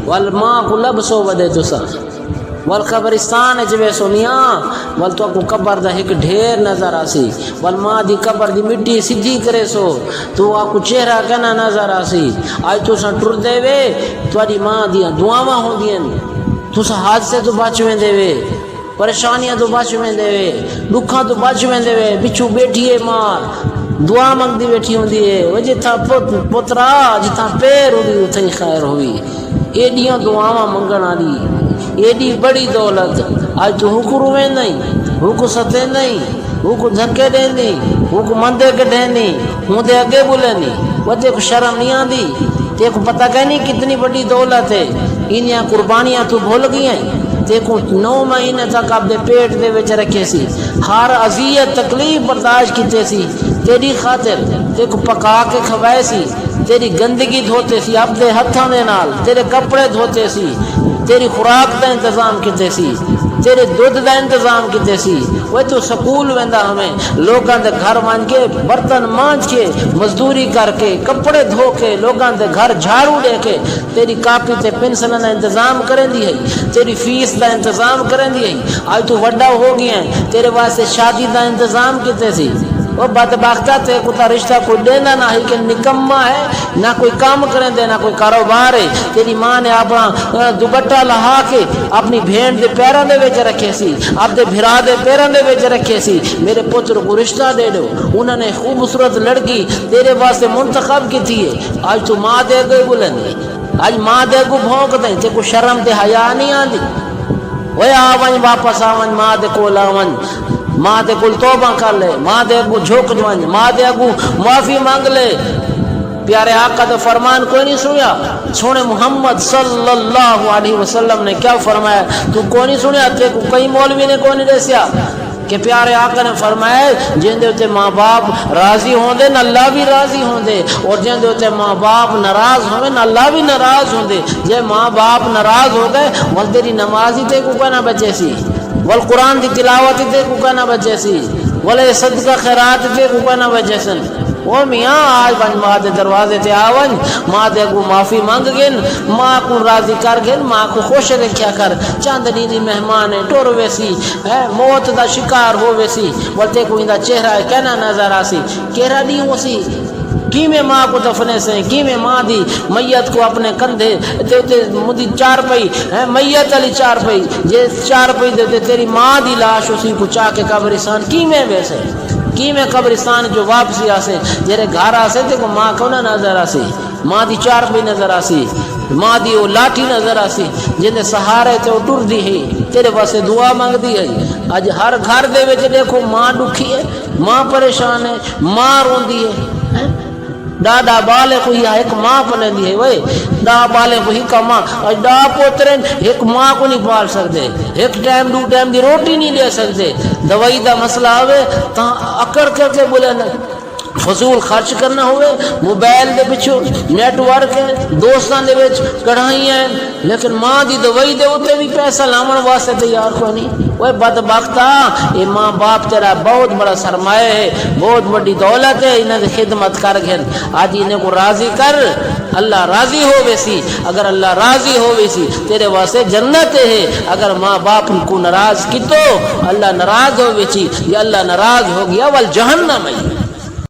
ول ماں کو لبسو ودے تسا ول قبرستان جوے سونیاں ول تو کو قبر دا ایک ڈھیر نظر آسی ول ماں دی قبر دی مٹی سیدھی کرے سو تو آ کو چہرہ کنا نظر آسی آج تو سا ٹر دے وے تواڈی ماں دیاں دعاواں ہوندیاں تسا حادثے تو بچ ویندے وے پریشانیاں تو بچ ویندے وے دکھاں تو بچ ویندے وے پچھو بیٹھی ہے ماں دعا منگدی بیٹھی ہوندی ہے وہ جتھا پترا جتھا پیر ہوندی اتھے خیر ہوئی ایڈیاں دعاواں منگن والی ایڈی بڑی دولت آج تو حکم رویں نہیں حکم ستے نہیں حکم دھکے دیں نہیں حکم مندے کے دیں نہیں ہوں دے اگے بولے نہیں وہ تے کو شرم نہیں آندی تے کو پتہ کہ نہیں کتنی بڑی دولت ہے انہاں قربانیاں تو بھول گئی ہیں تے کو 9 مہینے تک اپنے پیٹ دے وچ رکھے سی ہر اذیت تکلیف برداشت کیتے سی تیری خاطر تے کو پکا کے کھوائے سی تیری گندگی دھوتے سی اپنے ہتھاں دے نال تیرے کپڑے دھوتے سی تیری خوراک دا انتظام کیتے سی تیرے دودھ دا انتظام کیتے سی وہ تو سکول ویندا ہمیں لوگاں دے گھر مان کے برتن مانج کے مزدوری کر کے کپڑے دھو کے لوگاں دے گھر جھاڑو دے کے تیری کاپی تے پنسل دا انتظام کریں دی ہے تیری فیس دا انتظام کریں دی ہے آج تو وڈا ہو گیا ہے تیرے واسطے شادی دا انتظام کیتے سی وہ بدبختہ تے کو تا رشتہ کوئی دینا نہ ہے کہ نکما ہے نہ کوئی کام کریں دے نہ کوئی کاروبار ہے تیری ماں نے اپنا دوپٹہ لہا کے اپنی بھین دے پیراں دے وچ رکھے سی اپنے بھرا دے پیراں دے وچ رکھے سی میرے پتر کو رشتہ دے دو انہوں نے خوبصورت لڑکی تیرے واسطے منتخب کی تھی آج تو ماں دے گئے بلندی آج ماں دے کو بھونک دیں تے کو شرم تے حیا نہیں آندی وہ آون واپس آون ماں دے کول آون ماں دے کول توبہ کر لے ماں دے کو جھوک جوان ماں دے کو معافی مانگ لے پیارے آقا دا فرمان کوئی نہیں سنیا سونے محمد صلی اللہ علیہ وسلم نے کیا فرمایا تو کوئی نہیں سنیا تے کو کئی مولوی نے کوئی نہیں دسیا کہ پیارے آقا نے فرمایا جن دے ہوتے ماں باپ راضی ہوں دے نہ اللہ بھی راضی ہوں دے اور جن دے ہوتے ماں باپ ناراض ہوں نہ اللہ بھی ناراض ہوں دے جے ماں باپ ناراض ہو گئے ول تیری نمازی تے کو کہنا بچے سی ول قرآن دی تلاوت تے کو کہنا بچے سی ول صدقہ خیرات تے کو کہنا بچے سن وہ میاں آج بن ماں دے دروازے تے آون ماں دے کو معافی مانگ گن ماں کو راضی کر گن ماں کو خوش رکھیا کر چاندنی دی مہمان ٹور ویسی موت دا شکار ہو ویسی بولتے کو اندا چہرہ کہنا نظر آسی کیرا نہیں ہوسی کی میں ماں کو دفنے سے کی میں ماں دی میت کو اپنے کندھے تے مدی چار پئی میت علی چار پئی جے چار پئی دے تیری ماں دی لاش اسی کو چا کے قبرستان کی میں ویسے کی میں قبرستان جو واپسی آسے جیرے گھر آسے تے کو ماں کو نہ نظر آسی ماں دی چار پئی نظر آسی ماں دی وہ لاٹھی نظر آسی جن سہارے تے وہ ٹر دی ہے تیرے واسطے دعا مانگ دی ہے اج ہر گھر دے وچ دیکھو ماں دکھی ہے ماں پریشان ہے ماں روندی ہے ڈاڈا بالے کوئی ایک ماں پلندی ہے وے ڈا بالے کوئی کا ماں ڈا پوترن ایک ماں کو نہیں پال سکتے ایک ٹائم دو ٹائم دی روٹی نہیں دے سکتے دوائی دا مسئلہ ہوئے تا اکڑ کر کے بولے فضول خرچ کرنا ہوئے موبائل دے پچھو نیٹ ورک ہے دوستان دے وچ کڑھائی ہیں لیکن ماں دی دوائی دے ہوتے بھی پیسہ لامن واسطے تیار کوئی نہیں وہ بدبختہ یہ ماں باپ تیرا بہت بڑا سرمایہ ہے بہت بڑی دولت ہے انہیں خدمت کر گھن آج انہیں کو راضی کر اللہ راضی ہو ویسی اگر اللہ راضی ہو ویسی تیرے واسطے جنت ہے اگر ماں باپ کو ناراض کی تو اللہ ناراض ہو ویسی یا اللہ ناراض ہو گیا ول جہنم ہے